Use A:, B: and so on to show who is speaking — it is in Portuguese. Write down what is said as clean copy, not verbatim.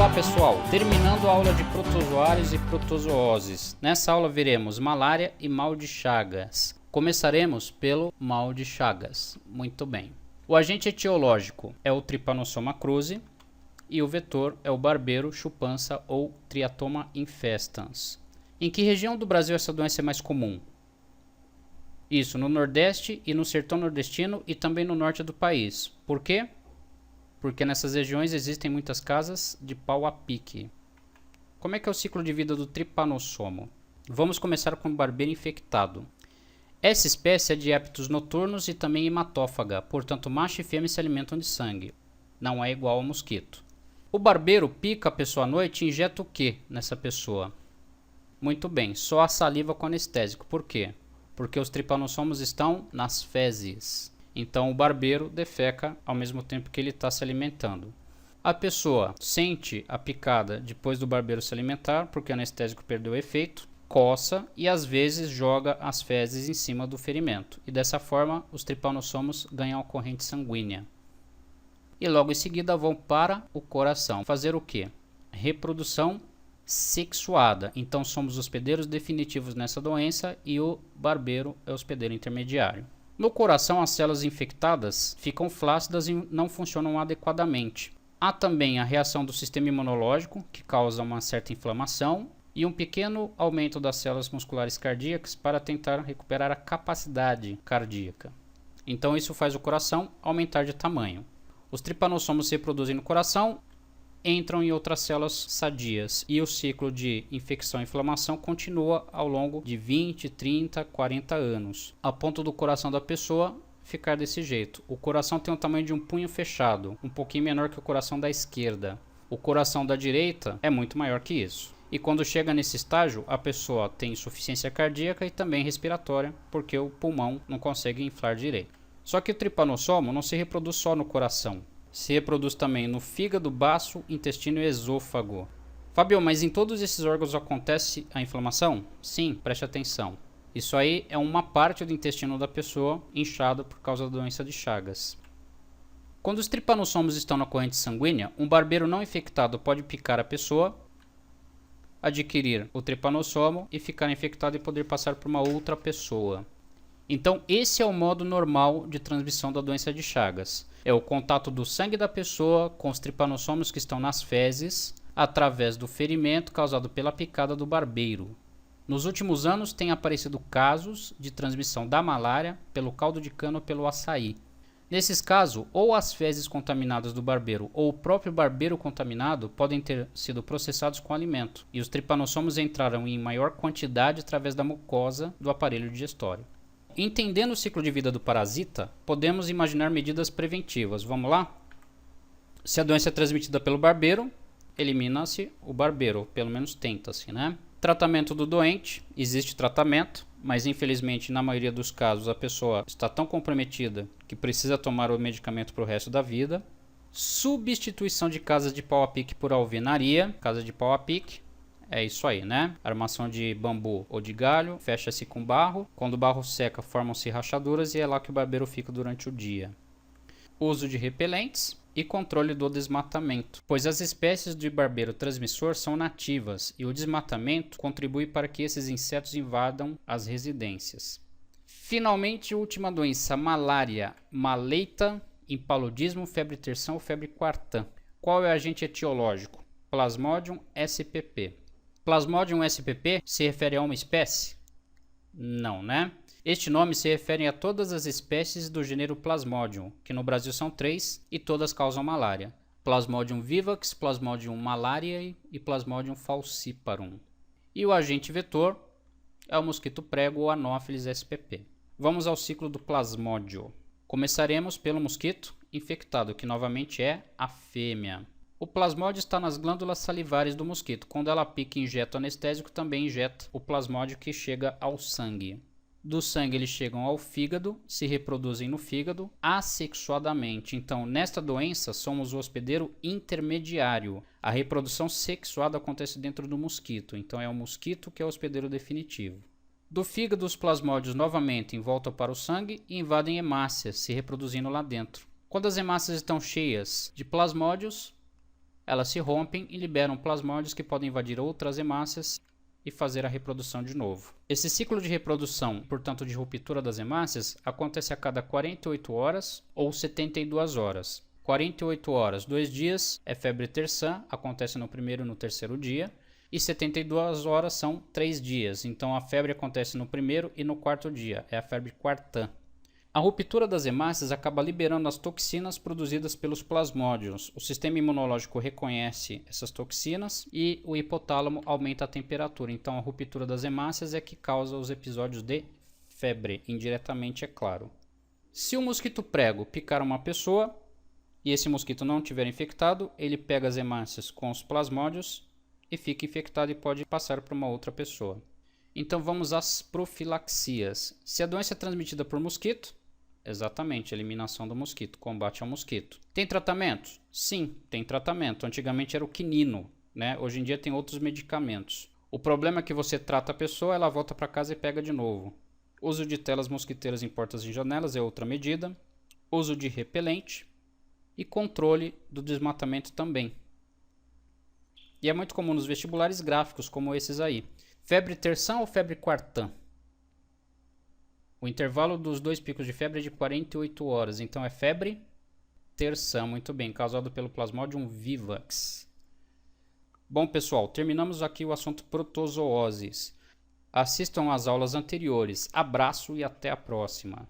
A: Olá pessoal, terminando a aula de protozoários e protozooses. Nessa aula veremos malária e mal de Chagas. Começaremos pelo mal de Chagas. Muito bem. O agente etiológico é o Trypanosoma cruzi e o vetor é o barbeiro, chupança ou Triatoma infestans. Em que região do Brasil essa doença é mais comum? Isso, no Nordeste e no Sertão Nordestino e também no norte do país. Por quê? Porque nessas regiões existem muitas casas de pau a pique. Como é que é o ciclo de vida do Trypanosoma? Vamos começar com o barbeiro infectado. Essa espécie é de hábitos noturnos e também hematófaga, portanto macho e fêmea se alimentam de sangue. Não é igual ao mosquito. O barbeiro pica a pessoa à noite e injeta o que nessa pessoa? Muito bem, só a saliva com anestésico. Por quê? Porque os trypanossomas estão nas fezes. Então o barbeiro defeca ao mesmo tempo que ele está se alimentando. A pessoa sente a picada depois do barbeiro se alimentar, porque o anestésico perdeu o efeito, coça e às vezes joga as fezes em cima do ferimento. E dessa forma os trypanossomas ganham a corrente sanguínea. E logo em seguida vão para o coração. Fazer o quê? Reprodução sexuada. Então somos hospedeiros definitivos nessa doença e o barbeiro é o hospedeiro intermediário. No coração, as células infectadas ficam flácidas e não funcionam adequadamente. Há também a reação do sistema imunológico, que causa uma certa inflamação, e um pequeno aumento das células musculares cardíacas para tentar recuperar a capacidade cardíaca. Então isso faz o coração aumentar de tamanho. Os trypanossomas se reproduzem no coração, entram em outras células sadias e o ciclo de infecção e inflamação continua ao longo de 20, 30, 40 anos, a ponto do coração da pessoa ficar desse jeito. O coração tem o tamanho de um punho fechado, um pouquinho menor que o coração da esquerda. O coração da direita é muito maior que isso. E quando chega nesse estágio, a pessoa tem insuficiência cardíaca e também respiratória, porque o pulmão não consegue inflar direito. Só que o trypanosoma não se reproduz só no coração. Se reproduz também no fígado, baço, intestino e esôfago. Fabio, mas em todos esses órgãos acontece a inflamação? Sim, preste atenção. Isso aí é uma parte do intestino da pessoa inchado por causa da doença de Chagas. Quando os trypanossomas estão na corrente sanguínea, um barbeiro não infectado pode picar a pessoa, adquirir o trypanosoma e ficar infectado e poder passar por uma outra pessoa. Então esse é o modo normal de transmissão da doença de Chagas. É o contato do sangue da pessoa com os trypanossomas que estão nas fezes através do ferimento causado pela picada do barbeiro. Nos últimos anos tem aparecido casos de transmissão da malária pelo caldo de cana ou pelo açaí. Nesses casos, ou as fezes contaminadas do barbeiro ou o próprio barbeiro contaminado podem ter sido processados com alimento, e os trypanossomas entraram em maior quantidade através da mucosa do aparelho digestório. Entendendo o ciclo de vida do parasita, podemos imaginar medidas preventivas. Vamos lá? Se a doença é transmitida pelo barbeiro, elimina-se o barbeiro, ou pelo menos tenta-se, né? Tratamento do doente, existe tratamento, mas infelizmente na maioria dos casos a pessoa está tão comprometida que precisa tomar o medicamento para o resto da vida. Substituição de casas de pau a pique por alvenaria, casa de pau a pique. É isso aí, né? Armação de bambu ou de galho, fecha-se com barro. Quando o barro seca, formam-se rachaduras e é lá que o barbeiro fica durante o dia. Uso de repelentes e controle do desmatamento, pois as espécies de barbeiro transmissor são nativas e o desmatamento contribui para que esses insetos invadam as residências. Finalmente, última doença, malária, maleita, impaludismo, febre terção ou febre quartã. Qual é o agente etiológico? Plasmodium spp. Plasmodium spp se refere a uma espécie? Não, né? Este nome se refere a todas as espécies do gênero Plasmodium, que no Brasil são 3 e todas causam malária. Plasmodium vivax, Plasmodium malariae e Plasmodium falciparum. E o agente vetor é o mosquito prego ou Anopheles spp. Vamos ao ciclo do plasmódio. Começaremos pelo mosquito infectado, que novamente é a fêmea. O plasmódio está nas glândulas salivares do mosquito. Quando ela pica e injeta o anestésico, também injeta o plasmódio que chega ao sangue. Do sangue eles chegam ao fígado, se reproduzem no fígado assexuadamente. Então, nesta doença, somos o hospedeiro intermediário. A reprodução sexuada acontece dentro do mosquito. Então, é o mosquito que é o hospedeiro definitivo. Do fígado, os plasmódios novamente voltam para o sangue e invadem hemácias, se reproduzindo lá dentro. Quando as hemácias estão cheias de plasmódios, Elas se rompem e liberam plasmódios que podem invadir outras hemácias e fazer a reprodução de novo. Esse ciclo de reprodução, portanto de ruptura das hemácias, acontece a cada 48 horas ou 72 horas. 48 horas, 2 dias, é febre terçã, acontece no primeiro e no terceiro dia, e 72 horas são 3 dias, então a febre acontece no primeiro e no quarto dia, é a febre quartã. A ruptura das hemácias acaba liberando as toxinas produzidas pelos plasmódios. O sistema imunológico reconhece essas toxinas e o hipotálamo aumenta a temperatura. Então a ruptura das hemácias é que causa os episódios de febre, indiretamente é claro. Se o mosquito prego picar uma pessoa e esse mosquito não estiver infectado, ele pega as hemácias com os plasmódios e fica infectado e pode passar para uma outra pessoa. Então vamos às profilaxias. Se a doença é transmitida por mosquito, exatamente, eliminação do mosquito, combate ao mosquito. Tem tratamento? Sim, tem tratamento. Antigamente era o quinino, né? Hoje em dia tem outros medicamentos. O problema é que você trata a pessoa, ela volta para casa e pega de novo. Uso de telas mosquiteiras em portas e janelas é outra medida. Uso de repelente e controle do desmatamento também. E é muito comum nos vestibulares gráficos como esses aí. Febre terçã ou febre quartã? O intervalo dos dois picos de febre é de 48 horas, então é febre terçã, muito bem, causado pelo Plasmodium vivax. Bom pessoal, terminamos aqui o assunto protozooses. Assistam às aulas anteriores. Abraço e até a próxima.